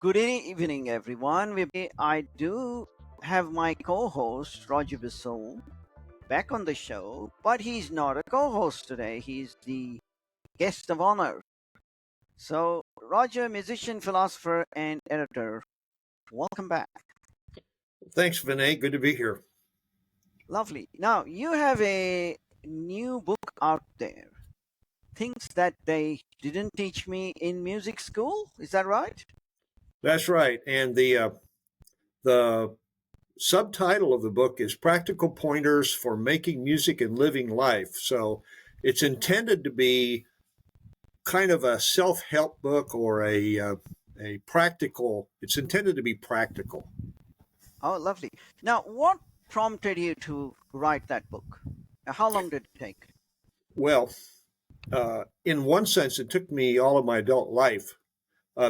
Good evening, everyone. I do have my co host, Roger Bissell, back on the show, but he's not a co host today. He's the guest of honor. So, Roger, musician, philosopher, and editor, welcome back. Thanks, Vinay. Good to be here. Lovely. Now, you have a new book out there, Things That They Didn't Teach Me in Music School. Is that right? That's right. And the subtitle of the book is Practical Pointers for Making Music and Living Life. So it's intended to be kind of a self-help book or a practical. It's intended to be practical. Oh, lovely. Now, what prompted you to write that book? How long did it take? Well, in one sense, it took me all of my adult life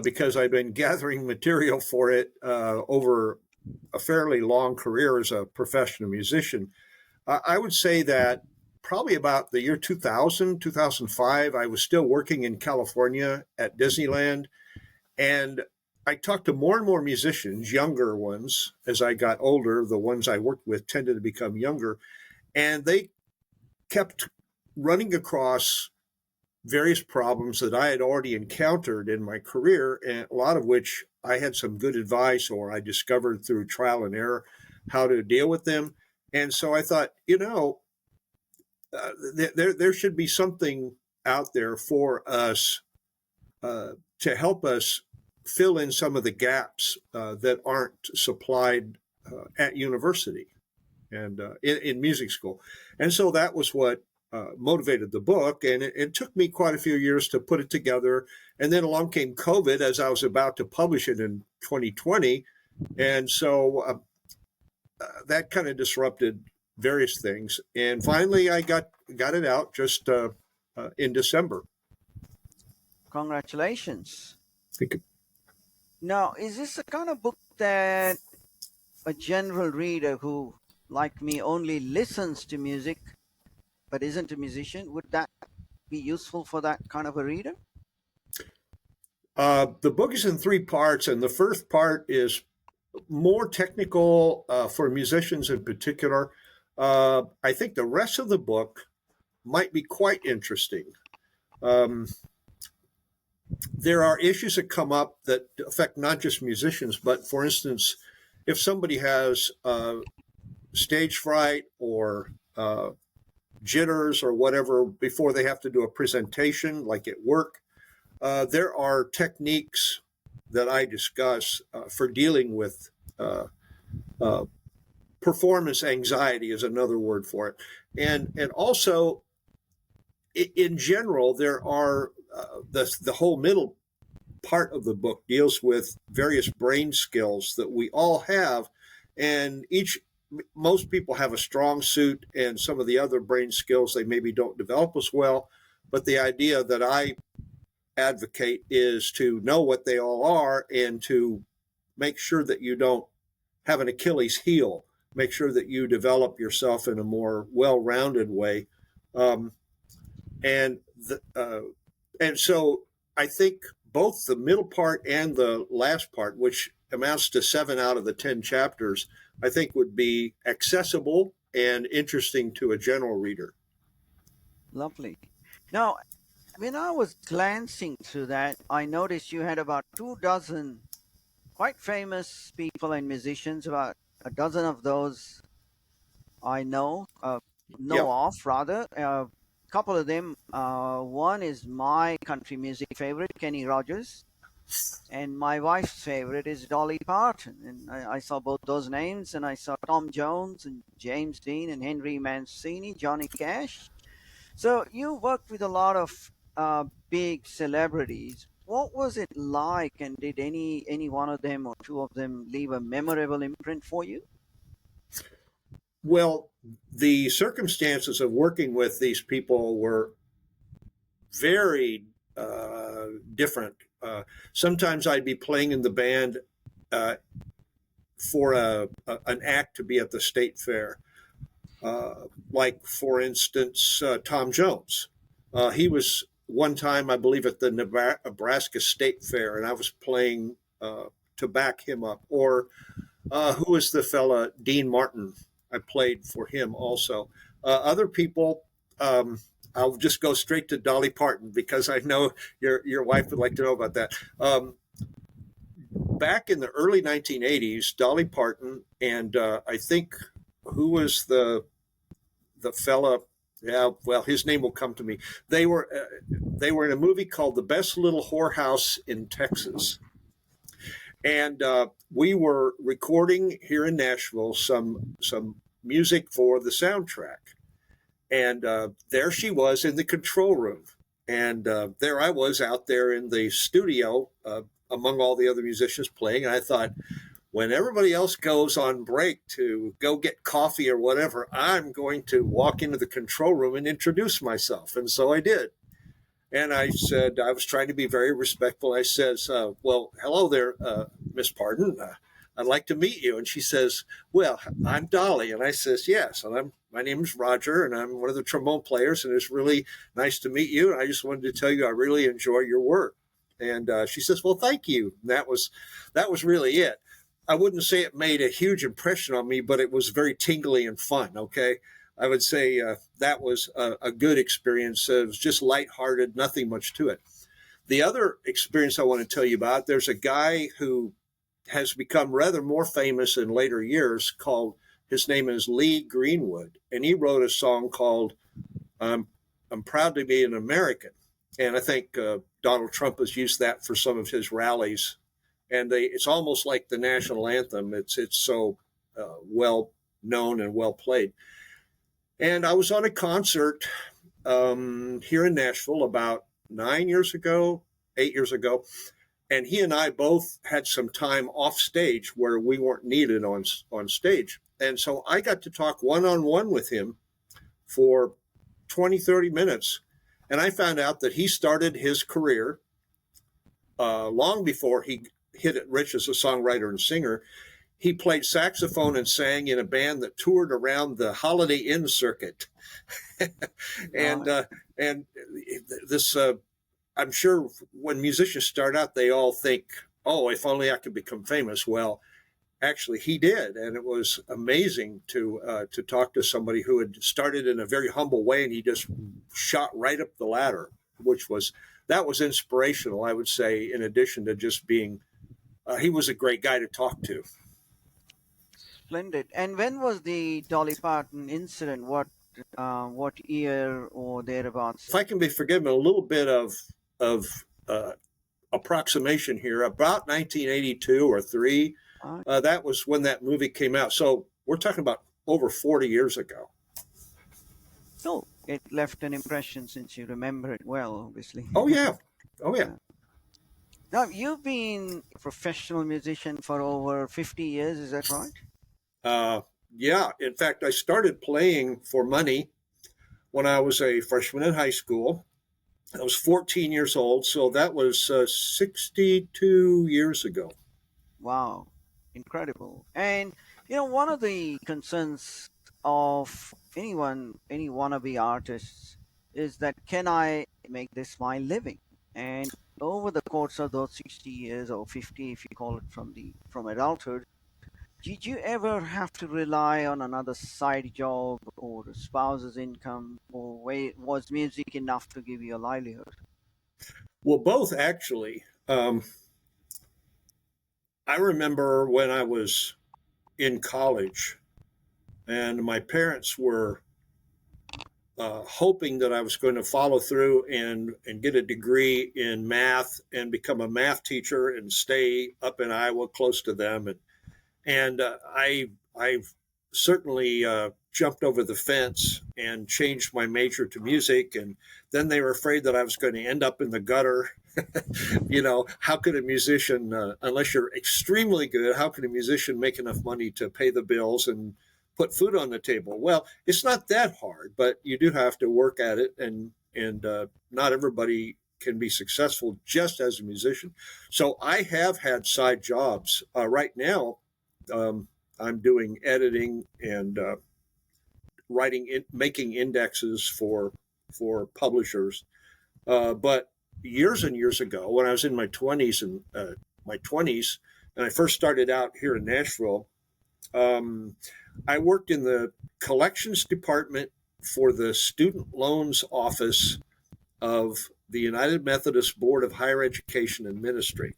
because I've been gathering material for it over a fairly long career as a professional musician. I would say that probably about the year 2000, 2005, I was still working in California at Disneyland. And I talked to more and more musicians, younger ones, as I got older. The ones I worked with tended to become younger. And they kept running across various problems that I had already encountered in my career, and a lot of which I had some good advice or I discovered through trial and error how to deal with them. And so I thought, there should be something out there for us to help us fill in some of the gaps that aren't supplied at university and in music school. And so that was what motivated the book. And it took me quite a few years to put it together. And then along came COVID as I was about to publish it in 2020. And so that kind of disrupted various things. And finally, I got it out just in December. Congratulations. I think Now, is this the kind of book that a general reader who, like me, only listens to music but isn't a musician, would that be useful for that kind of a reader? the book is in three parts, and the first part is more technical for musicians in particular. I think the rest of the book might be quite interesting. Um, there are issues that come up that affect not just musicians, but for instance, if somebody has stage fright or jitters or whatever before they have to do a presentation, like at work, there are techniques that I discuss for dealing with uh, performance anxiety is another word for it, and also in general there are the whole middle part of the book deals with various brain skills that we all have, and each most people have a strong suit and some of the other brain skills they maybe don't develop as well. But the idea that I advocate is to know what they all are and to make sure that you don't have an Achilles heel. Make sure that you develop yourself in a more well-rounded way, um, and and so I think both the middle part and the last part, which amounts to 7 out of the 10 chapters, I think would be accessible and interesting to a general reader. Lovely. Now, when I was glancing through that, I noticed you had about 2 dozen quite famous people and musicians, about a dozen of those I know Yeah. of rather. A couple of them. One is my country music favorite, Kenny Rogers, and my wife's favorite is Dolly Parton. And I saw both those names, and I saw Tom Jones and James Dean and Henry Mancini, Johnny Cash. So you worked with a lot of big celebrities. What was it like, and did any one of them or two of them leave a memorable imprint for you? Well, the circumstances of working with these people were very different. Sometimes I'd be playing in the band uh, for an act to be at the state fair. Like, for instance, Tom Jones. He was one time, I believe, at the Nebraska State Fair, and I was playing. to back him up. Or who was the fella, Dean Martin? I played for him also. Other people, I'll just go straight to Dolly Parton because I know your wife would like to know about that. Back in the early 1980s, Dolly Parton and I think who was the fella? Yeah, well, his name will come to me. They were in a movie called The Best Little Whorehouse in Texas, and we were recording here in Nashville some music for the soundtrack. And there she was in the control room, and there I was out there in the studio among all the other musicians playing. And I thought, when everybody else goes on break to go get coffee or whatever, I'm going to walk into the control room and introduce myself. And so I did. And I said, I was trying to be very respectful. I says, well, hello there, Miss Parton. I'd like to meet you. And she says, well, I'm Dolly. And I says, yes. And my name is Roger, and I'm one of the trombone players. And it's really nice to meet you. And I just wanted to tell you I really enjoy your work. And she says, well, thank you. And that was really it. I wouldn't say it made a huge impression on me, but it was very tingly and fun. Okay. I would say that was a good experience. It was just lighthearted, nothing much to it. The other experience I want to tell you about, there's a guy who has become rather more famous in later years his name is Lee Greenwood. And he wrote a song called I'm Proud to Be an American. And I think Donald Trump has used that for some of his rallies. And it's almost like the national anthem. It's so well known and well played. And I was on a concert here in Nashville about 8 years ago. And he and I both had some time off stage where we weren't needed on stage. And so I got to talk one-on-one with him for 20, 30 minutes. And I found out that he started his career long before he hit it rich as a songwriter and singer. He played saxophone and sang in a band that toured around the Holiday Inn circuit. and this, I'm sure when musicians start out, they all think, oh, if only I could become famous. Well, actually he did. And it was amazing to talk to somebody who had started in a very humble way, and he just shot right up the ladder, that was inspirational, I would say, in addition to just being, he was a great guy to talk to. Splendid. And when was the Dolly Parton incident? What year or thereabouts? If I can be forgiven a little bit of approximation here, about 1982 or 3, that was when that movie came out. So we're talking about over 40 years ago. So it left an impression since you remember it well, obviously. Oh, yeah. Now, you've been a professional musician for over 50 years, is that right? Yeah. In fact, I started playing for money when I was a freshman in high school. I was 14 years old, so that was 62 years ago. Wow, incredible. And, one of the concerns of any wannabe artists is that, can I make this my living? And over the course of those 60 years or 50, if you call it from adulthood, did you ever have to rely on another side job or a spouse's income, or was music enough to give you a livelihood? Well, both actually. I remember when I was in college, and my parents were hoping that I was going to follow through and get a degree in math and become a math teacher and stay up in Iowa close to them. And I've certainly jumped over the fence and changed my major to music. And then they were afraid that I was going to end up in the gutter. How could a musician, unless you're extremely good, how can a musician make enough money to pay the bills and put food on the table? Well, it's not that hard, but you do have to work at it. And not everybody can be successful just as a musician. So I have had side jobs. Right now, I'm doing editing and making indexes for publishers. But years and years ago, when I was in my 20s, and I first started out here in Nashville, I worked in the collections department for the student loans office of the United Methodist Board of Higher Education and Ministry.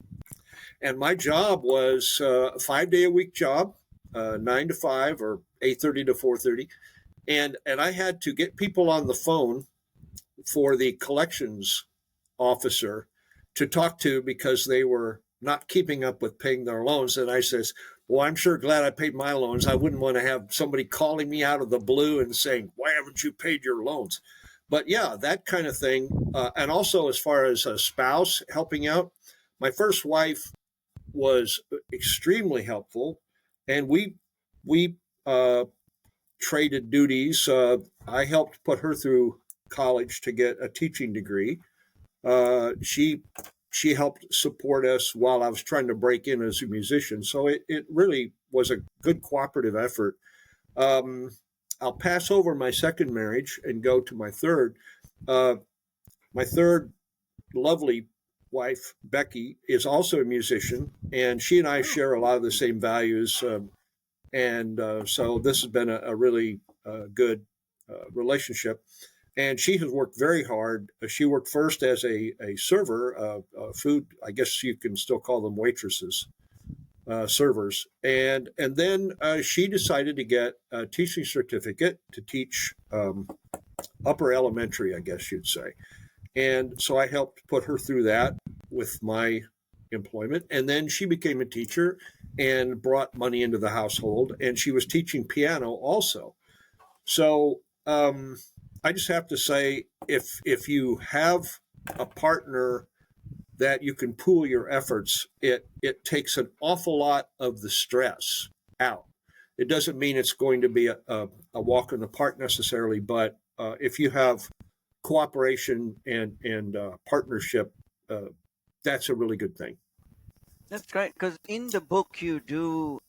And my job was a 5 day a week job, 9 to 5 or 8:30 to 4:30. And I had to get people on the phone for the collections officer to talk to because they were not keeping up with paying their loans. And I says, well, I'm sure glad I paid my loans. I wouldn't want to have somebody calling me out of the blue and saying, why haven't you paid your loans? But yeah, that kind of thing. And also as far as a spouse helping out, my first wife was extremely helpful. And we traded duties. I helped put her through college to get a teaching degree. She helped support us while I was trying to break in as a musician. So it really was a good cooperative effort. I'll pass over my second marriage and go to my third. My third lovely wife, Becky, is also a musician, and she and I share a lot of the same values. So this has been a really good relationship. And she has worked very hard. She worked first as a server, food, I guess you can still call them waitresses, servers. And then she decided to get a teaching certificate to teach upper elementary, I guess you'd say. And so I helped put her through that with my employment. And then she became a teacher and brought money into the household. And she was teaching piano also. So I just have to say, if you have a partner that you can pool your efforts, it takes an awful lot of the stress out. It doesn't mean it's going to be a walk in the park necessarily, but if you have cooperation and partnership, that's a really good thing. That's great because in the book you do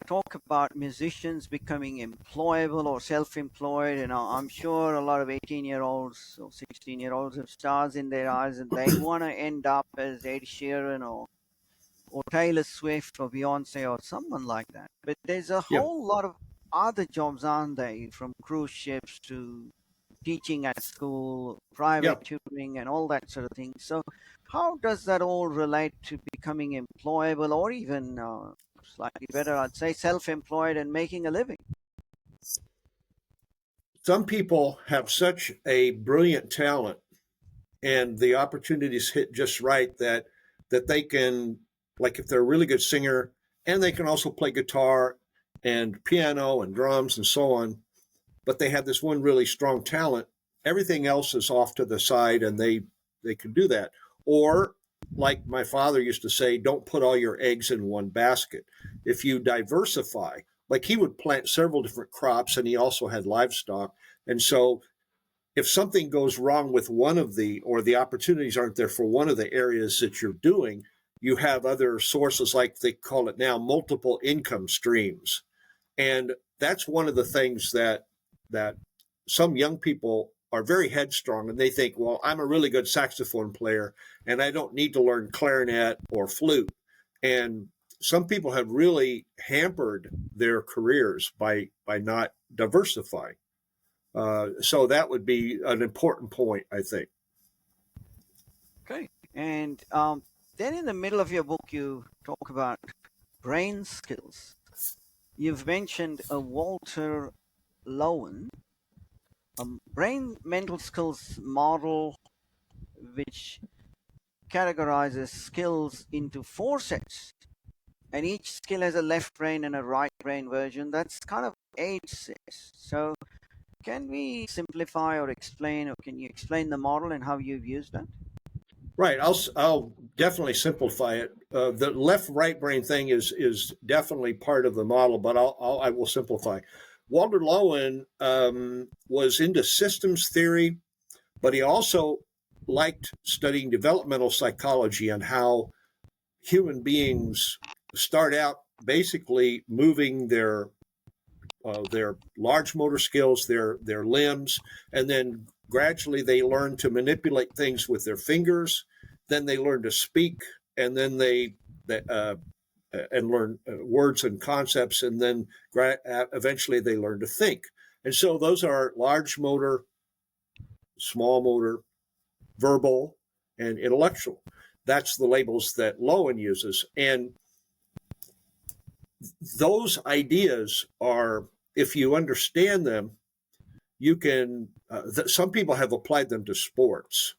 talk about musicians becoming employable or self-employed. I'm sure a lot of 18-year-olds or 16-year-olds have stars in their eyes and they want to end up as Ed Sheeran or Taylor Swift or Beyonce or someone like that. But there's a Yeah. whole lot of other jobs, aren't they? From cruise ships to teaching at school, Yeah. private tutoring, and all that sort of thing. So, how does that all relate to becoming employable or even slightly better, I'd say, self employed and making a living? Some people have such a brilliant talent and the opportunities hit just right that they can, like if they're a really good singer and they can also play guitar and piano and drums and so on, but they have this one really strong talent, everything else is off to the side and they can do that. Or like my father used to say, don't put all your eggs in one basket. If you diversify, like he would plant several different crops and he also had livestock. And so if something goes wrong with one of or the opportunities aren't there for one of the areas that you're doing, you have other sources, like they call it now, multiple income streams. And that's one of the things that some young people are very headstrong and they think, well, I'm a really good saxophone player and I don't need to learn clarinet or flute. And some people have really hampered their careers by not diversifying. So that would be an important point, I think. Okay. And then in the middle of your book, you talk about brain skills. You've mentioned a Walter Lowen, a brain mental skills model which categorizes skills into four sets, and each skill has a left brain and a right brain version. That's kind of 8 sets. So, can we simplify or explain, or can you explain the model and how you've used that? Right. I'll definitely simplify it. The left right brain thing is definitely part of the model, but I will simplify. Walter Lowen was into systems theory, but he also liked studying developmental psychology and how human beings start out basically moving their large motor skills, their limbs, and then gradually they learn to manipulate things with their fingers. Then they learn to speak and then they and learn words and concepts, and then eventually they learn to think. And so those are large motor, small motor, verbal, and intellectual. That's the labels that Lowen uses. And those ideas are, if you understand them, you can, some people have applied them to sports.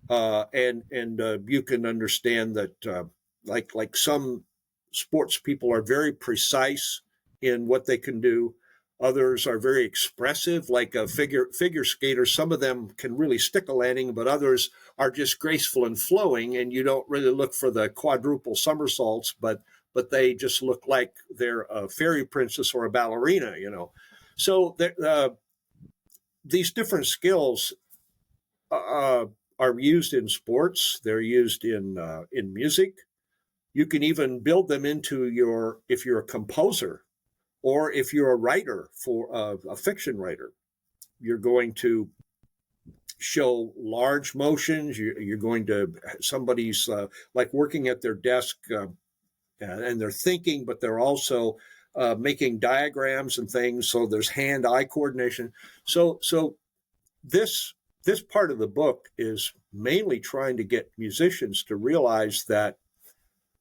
And you can understand that, like some sports people are very precise in what they can do. Others are very expressive, like a figure skaters. Some of them can really stick a landing, but others are just graceful and flowing, and you don't really look for the quadruple somersaults, but they just look like they're a fairy princess or a ballerina, you know. So these different skills are used in sports. They're used in music. You can even build them into if you're a composer, or if you're a writer for a fiction writer. You're going to show large motions. You're going to, somebody's like working at their desk, and they're thinking, but they're also making diagrams and things. So there's hand-eye coordination. So this part of the book is mainly trying to get musicians to realize that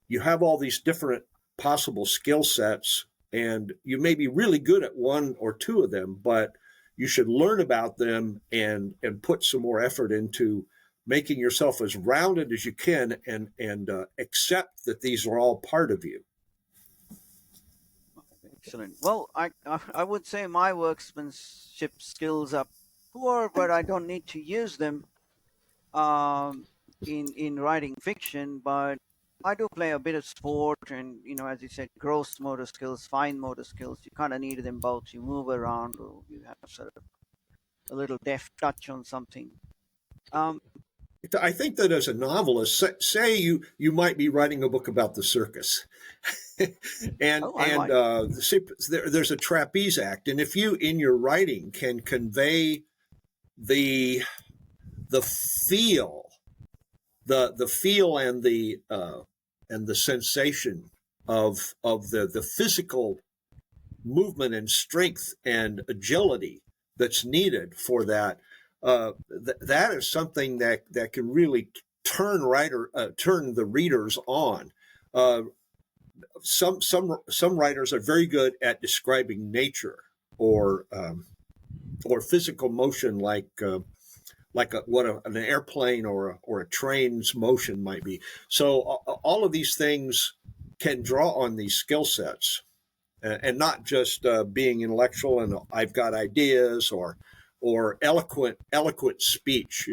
you have all these different possible skill sets, and you may be really good at one or two of them, but you should learn about them and put some more effort into making yourself as rounded as you can, and accept that these are all part of you. Excellent. Well, I would say my workmanship skills are poor, but I don't need to use them in writing fiction. But I do play a bit of sport, and as you said, gross motor skills, fine motor skills. You kind of need them both. You move around, or you have sort of a little deft touch on something. Um, I think that as a novelist, say you might be writing a book about the circus, and oh, I might. there's a trapeze act, and if you in your writing can convey the feel, the feel and the sensation of the physical movement and strength and agility that's needed for that. That is something that can really turn the readers on. Some writers are very good at describing nature or physical motion, like an airplane or a train's motion might be. So all of these things can draw on these skill sets, and not just being intellectual and I've got ideas, or eloquent speech,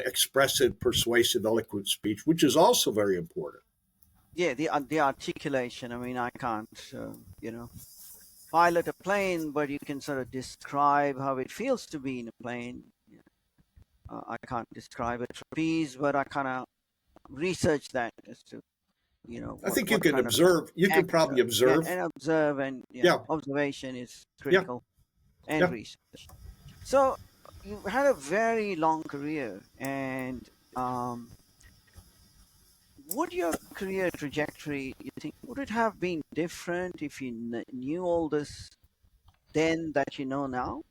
expressive, persuasive, eloquent speech, which is also very important. Yeah, the articulation. I mean, I can't, pilot a plane, but you can sort of describe how it feels to be in a plane. I can't describe a trapeze, but I kind of research that as to I think you what can kind of observe. You can probably observe. and observe, and Yeah. observation is Yeah. critical, and Yeah. research. So you had a very long career, and would your career trajectory, you think, would it have been different if you knew all this then that you know now?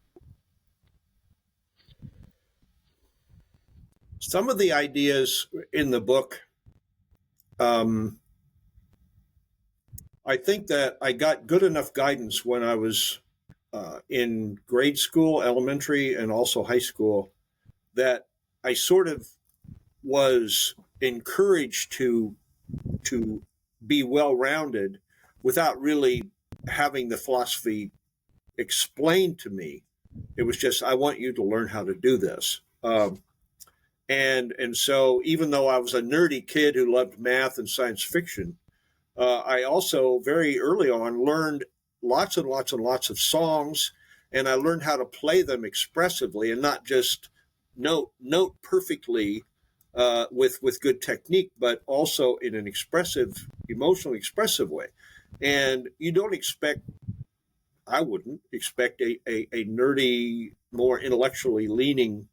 Some of the ideas in the book, I think that I got good enough guidance when I was in grade school, elementary, and also high school, that I sort of was encouraged to be well rounded without really having the philosophy explained to me. It was just, I want you to learn how to do this. And so even though I was a nerdy kid who loved math and science fiction, I also very early on learned lots and lots and lots of songs, and I learned how to play them expressively and not just note perfectly with good technique, but also in an expressive, emotionally expressive way. And you don't expect, I wouldn't expect a nerdy, more intellectually leaning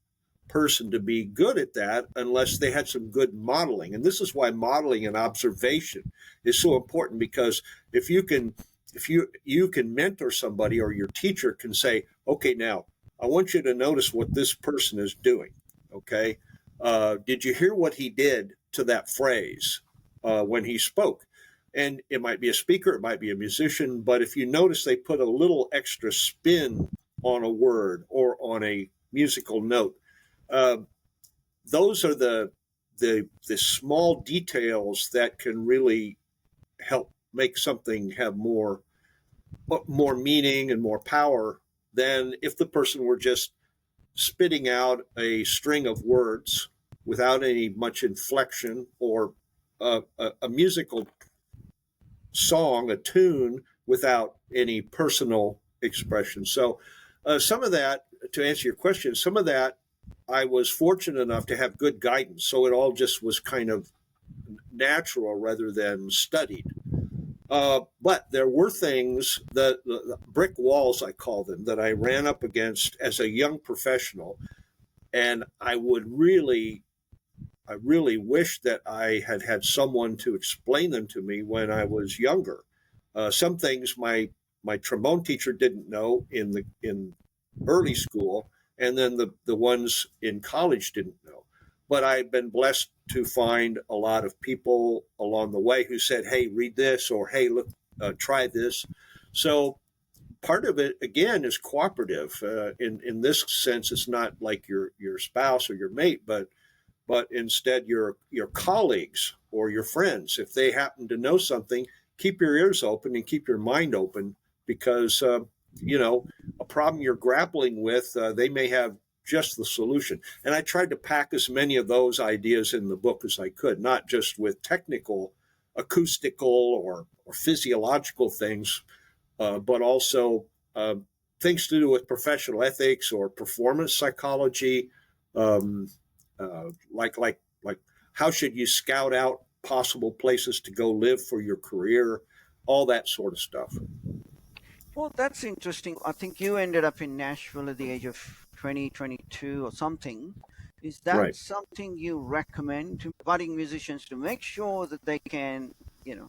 person to be good at that unless they had some good modeling. And this is why modeling and observation is so important, because if you can mentor somebody, or your teacher can say, okay, now I want you to notice what this person is doing. Okay. Did you hear what he did to that phrase when he spoke? And it might be a speaker, it might be a musician, but if you notice they put a little extra spin on a word or on a musical note, uh, those are the small details that can really help make something have more meaning and more power than if the person were just spitting out a string of words without any much inflection, or a musical song, a tune, without any personal expression. So, some of that, to answer your question, some of that I was fortunate enough to have good guidance. So it all just was kind of natural rather than studied. But there were things that the brick walls, I call them, that I ran up against as a young professional, and I really wish that I had had someone to explain them to me when I was younger. Some things my trombone teacher didn't know in early school, and then the ones in college didn't know. But I've been blessed to find a lot of people along the way who said, "Hey, read this," or "Hey, look, try this." So part of it again is cooperative. In this sense, it's not like your spouse or your mate, but instead your colleagues or your friends. If they happen to know something, keep your ears open and keep your mind open, because you know, a problem you're grappling with, they may have just the solution. And I tried to pack as many of those ideas in the book as I could, not just with technical, acoustical, or physiological things, but also things to do with professional ethics or performance psychology, um, like how should you scout out possible places to go live for your career, all that sort of stuff. Well, that's interesting. I think you ended up in Nashville at the age of 20, 22 or something. Is that Right. something you recommend to budding musicians to make sure that they can, you know,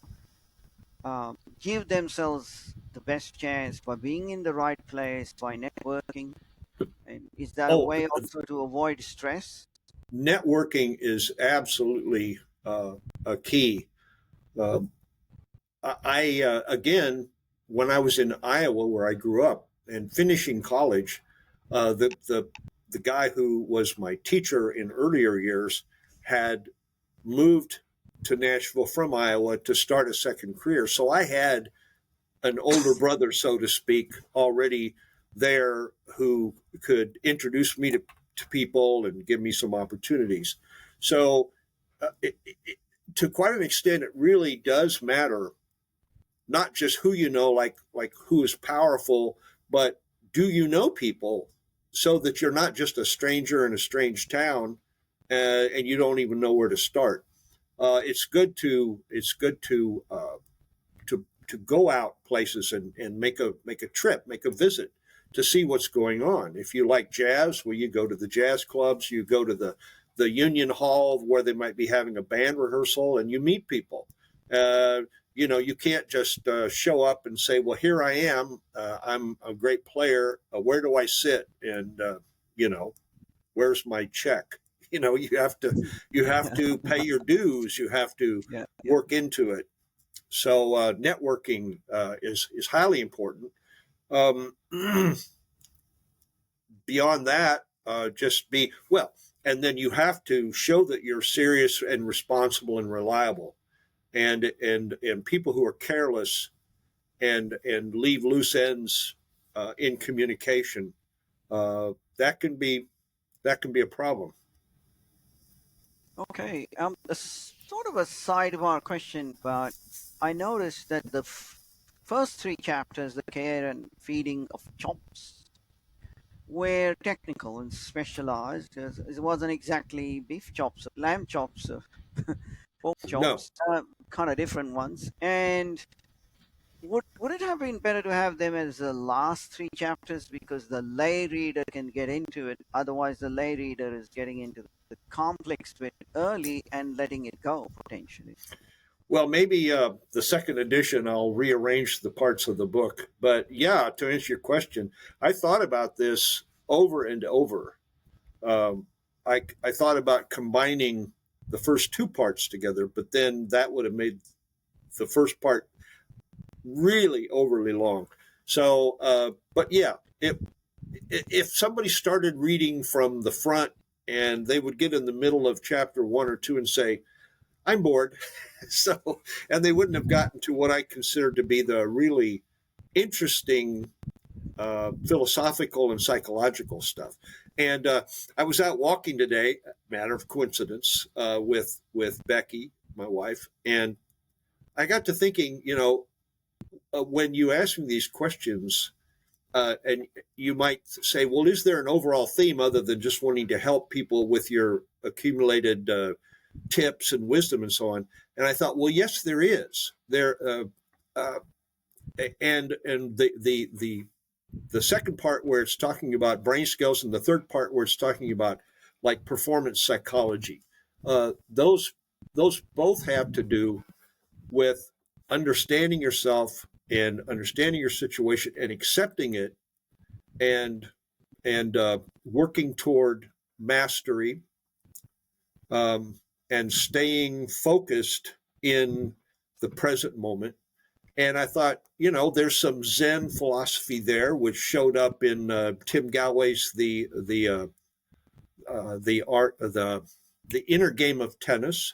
give themselves the best chance by being in the right place, by networking? And is that a Oh, way also to avoid stress? networking is absolutely a key. Uh, again, when I was in Iowa, where I grew up, and finishing college, uh, the the the guy who was my teacher in earlier years had moved to Nashville from Iowa to start a second career. So I had an older brother, so to speak, already there who could introduce me to people and give me some opportunities. So, to quite an extent, it really does matter not just who you know, like who is powerful, but do you know people, so that you're not just a stranger in a strange town, and you don't even know where to start. It's good to go out places and make a trip, make a visit to see what's going on. If you like jazz, well, you go to the jazz clubs, you go to the Union Hall where they might be having a band rehearsal, and you meet people. Uh, you can't just show up and say, "Well, here I am. I'm a great player. Where do I sit?" And you know, where's my check? You have to pay your dues. You have to Yeah, yeah. work into it. So networking is highly important. Um, Beyond that, just be well, and then you have to show that you're serious and responsible and reliable. And people who are careless and leave loose ends in communication, uh, that can be that can be a problem. Okay. Sort of a sidebar question, but I noticed that the first three chapters, the care and feeding of chops, were technical and specialized. It wasn't exactly beef chops, or lamb chops, or pork No, chops, kind of different ones. And would it have been better to have them as the last three chapters, because the lay reader can get into it? Otherwise, the lay reader is getting into the complex bit early and letting it go potentially. Well, maybe the second edition, I'll rearrange the parts of the book. But yeah, to answer your question, I thought about this over and over. Um, I thought about combining the first two parts together, but then that would have made the first part really overly long. So, but yeah, if somebody started reading from the front and they would get in the middle of chapter 1 or 2 and say, I'm bored. So, and they wouldn't have gotten to what I consider to be the really interesting philosophical and psychological stuff. And I was out walking today, matter of coincidence, with Becky, my wife, and I got to thinking, when you ask me these questions, and you might say, well, is there an overall theme other than just wanting to help people with your accumulated tips and wisdom and so on? And I thought, well, yes, there is. Uh, and the second part where it's talking about brain skills, and the third part where it's talking about like performance psychology, those both have to do with understanding yourself and understanding your situation and accepting it, and working toward mastery, and staying focused in the present moment. And I thought, there's some Zen philosophy there, which showed up in Tim Gallwey's the art the inner game of tennis.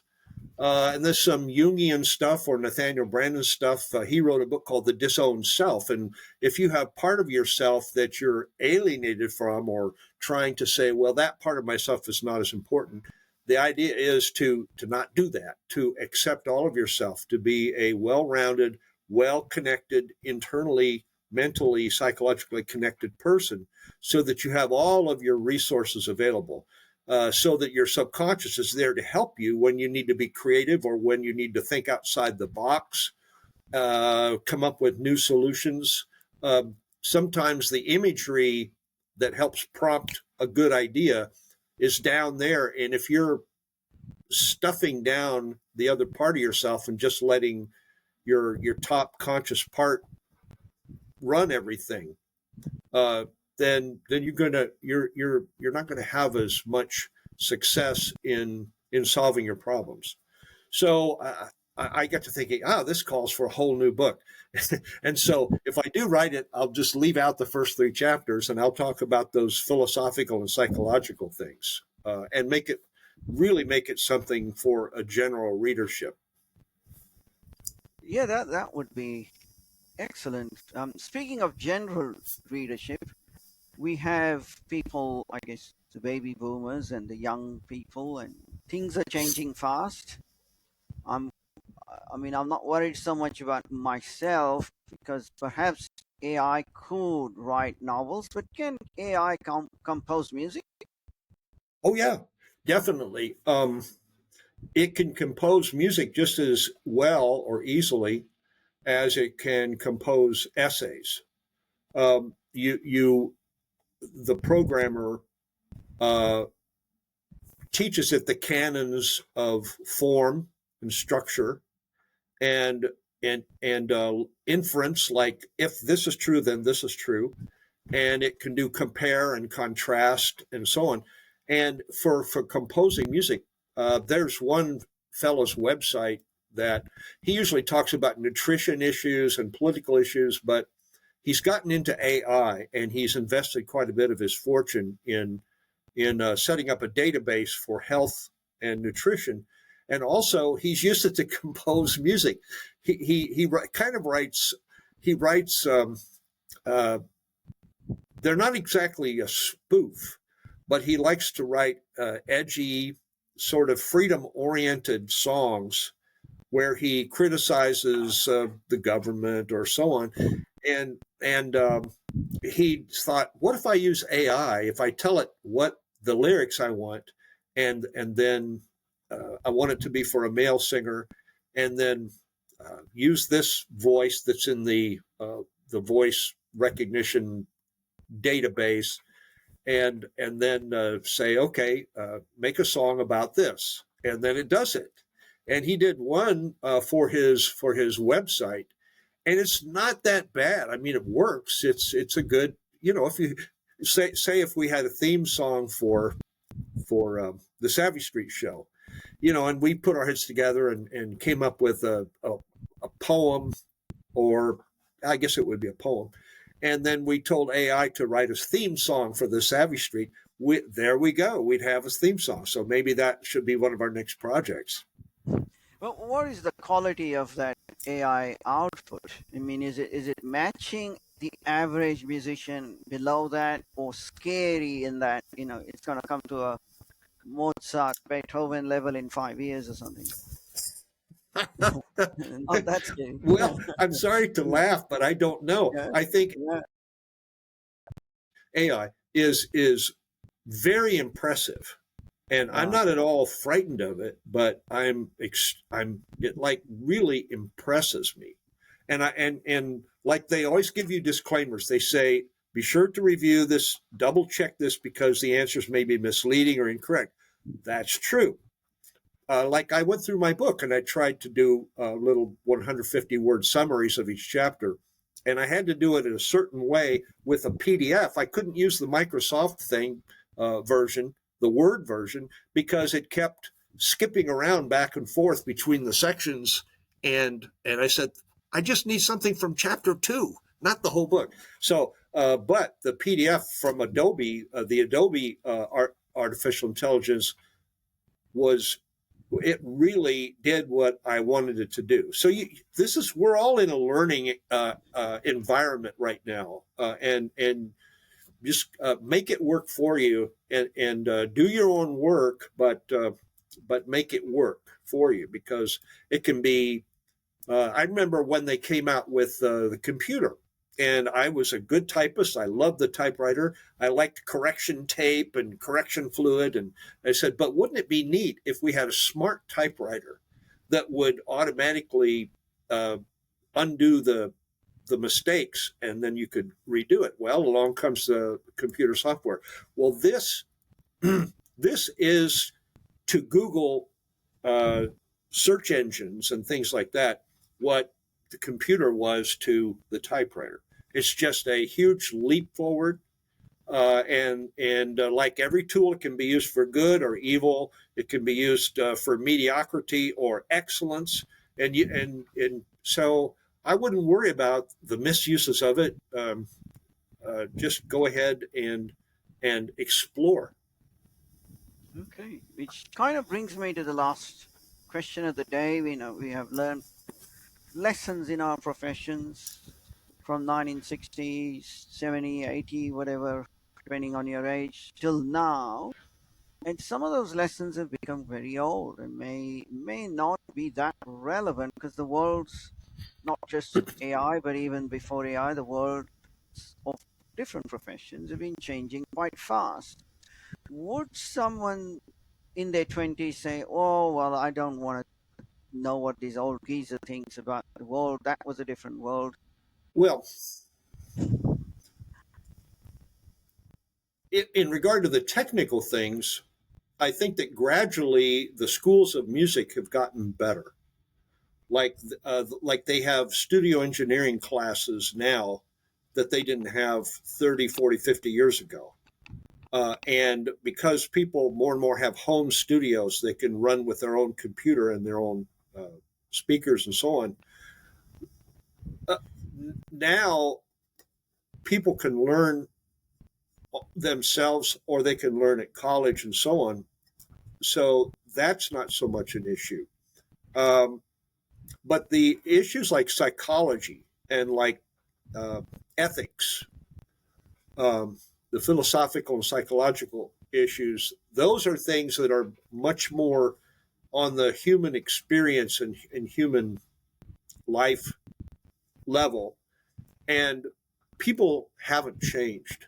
And there's some Jungian stuff or Nathaniel Branden stuff. He wrote a book called The Disowned Self. And if you have part of yourself that you're alienated from, or trying to say, well, that part of myself is not as important, the idea is to not do that, to accept all of yourself, to be a well-rounded, well-connected, internally, mentally, psychologically connected person, so that you have all of your resources available. So that your subconscious is there to help you when you need to be creative, or when you need to think outside the box, come up with new solutions. Sometimes the imagery that helps prompt a good idea is down there. And if you're stuffing down the other part of yourself and just letting your top conscious part run everything, then you're not gonna have as much success in solving your problems. So I got to thinking, this calls for a whole new book. And so if I do write it, I'll just leave out the first three chapters, and I'll talk about those philosophical and psychological things, and make it something for a general readership. Yeah, that would be excellent. Speaking of general readership, we have people, I guess, the baby boomers and the young people, and things are changing fast. I'm, I mean, I'm not worried so much about myself, because perhaps AI could write novels, but can AI compose music? Oh yeah, definitely. It can compose music just as well or easily as it can compose essays. You the programmer uh, teaches it the canons of form and structure, and inference, like if this is true, then this is true, and it can do compare and contrast and so on. And for composing music, there's one fellow's website that he usually talks about nutrition issues and political issues, but he's gotten into AI, and he's invested quite a bit of his fortune in setting up a database for health and nutrition. And also, he's used it to compose music. He kind of writes. He writes. They're not exactly a spoof, but he likes to write edgy, sort of freedom-oriented songs where he criticizes the government or so on. And he thought, what if I use AI? If I tell it what the lyrics I want, and then I want it to be for a male singer, and then use this voice that's in the voice recognition database, and then say, okay, make a song about this, and then it does it. And he did one for his website, and it's not that bad. I mean, it works. It's a good, if you say if we had a theme song for the Savvy Street show, and we put our heads together and came up with a poem, or I guess it would be a poem, and then we told AI to write a theme song for the Savvy Street. There we go. We'd have a theme song. So maybe that should be one of our next projects. Well, what is the quality of that AI output? I mean, is it matching the average musician below that, or scary in that it's going to come to a Mozart, Beethoven level in 5 years or something? Not that scary. Well, I'm sorry to laugh, but I don't know. Yeah, I think yeah. AI is very impressive, and I'm not at all frightened of it, but it like really impresses me. And like they always give you disclaimers. They say, be sure to review this, double check this, because the answers may be misleading or incorrect. That's true. Like I went through my book and I tried to do little 150 word summaries of each chapter, and I had to do it in a certain way with a PDF. I couldn't use the Microsoft version, the Word version, because it kept skipping around back and forth between the sections. And I said, I just need something from chapter 2, not the whole book. So, but the PDF from Adobe, the Adobe artificial intelligence it really did what I wanted it to do. So we're all in a learning environment right now, and just make it work for you, and do your own work, but make it work for you, because it can be. I remember when they came out with the computer, and I was a good typist. I loved the typewriter. I liked correction tape and correction fluid. And I said, but wouldn't it be neat if we had a smart typewriter that would automatically undo the mistakes, and then you could redo it? Well, along comes the computer software. Well, this is to Google search engines and things like that what the computer was to the typewriter. It's just a huge leap forward, and like every tool, it can be used for good or evil. It can be used for mediocrity or excellence, and so I wouldn't worry about the misuses of it. Just go ahead and explore. Okay, which kind of brings me to the last question of the day. We have learned lessons in our professions from 1960s, 70, 80, whatever, depending on your age, till now. And some of those lessons have become very old and may not be that relevant, because the world's not just AI, but even before AI, the world of different professions have been changing quite fast. Would someone in their 20s say, oh, well, I don't want to know what these old geezer thinks about the world? That was a different world. Well, in regard to the technical things, I think that gradually the schools of music have gotten better. Like they have studio engineering classes now that they didn't have 30, 40, 50 years ago. And because people more and more have home studios they can run with their own computer and their own speakers and so on, now people can learn themselves, or they can learn at college and so on. So that's not so much an issue. But the issues like psychology and like ethics, the philosophical and psychological issues, those are things that are much more on the human experience and human life level. And people haven't changed.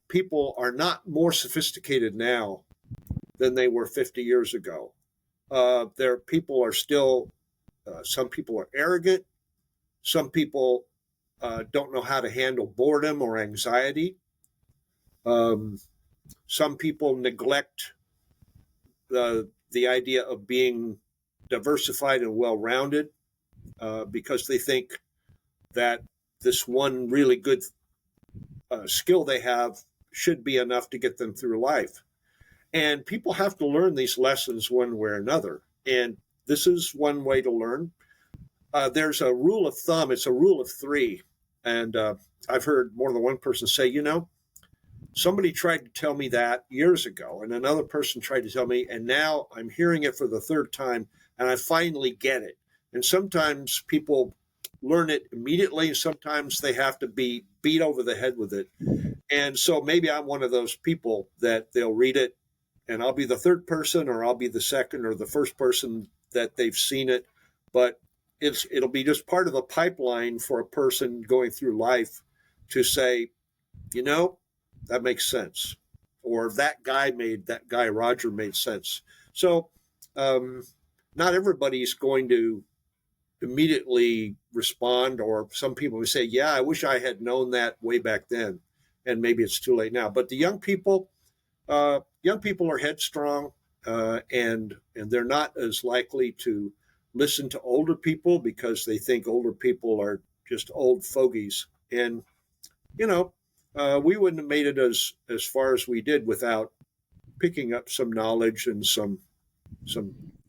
People are not more sophisticated now than they were 50 years ago. People are still Some people are arrogant. Some people don't know how to handle boredom or anxiety. Um, some people neglect the idea of being diversified and well rounded because they think that this one really good skill they have should be enough to get them through life. And people have to learn these lessons one way or another. And this is one way to learn. There's a rule of thumb, it's a rule of three. And I've heard more than one person say, somebody tried to tell me that years ago, and another person tried to tell me, and now I'm hearing it for the third time, and I finally get it. And sometimes people learn it immediately, and sometimes they have to be beat over the head with it. And so maybe I'm one of those people that they'll read it, and I'll be the third person, or I'll be the second or the first person that they've seen it. But it'll be just part of the pipeline for a person going through life to say, you know, that makes sense, or that guy Roger made sense. So not everybody's going to immediately respond, or some people would say, yeah, I wish I had known that way back then, and maybe it's too late now. But the young people are headstrong, and they're not as likely to listen to older people because they think older people are just old fogies. And you know, we wouldn't have made it as far as we did without picking up some knowledge and some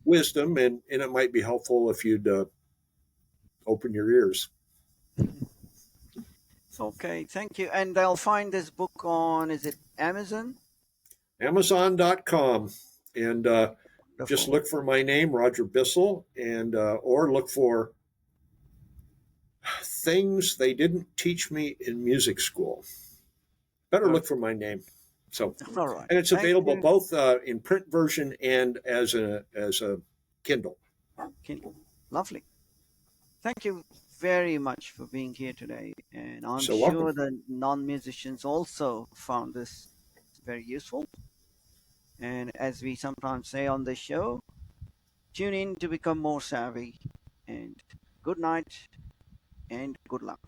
wisdom, and it might be helpful if you'd open your ears. Okay, thank you. And I'll find this book on, is it Amazon? Amazon.com, and just Wonderful. look for my name, Roger Bissell, and or look for things they didn't teach me in music school. Better look Okay. for my name. So, All right. and it's Thank available you. both in print version and as a Kindle. Okay. Lovely. Thank you very much for being here today. And I'm So welcome. sure the non musicians also found this very useful. And as we sometimes say on the show, tune in to become more savvy. And good night and good luck.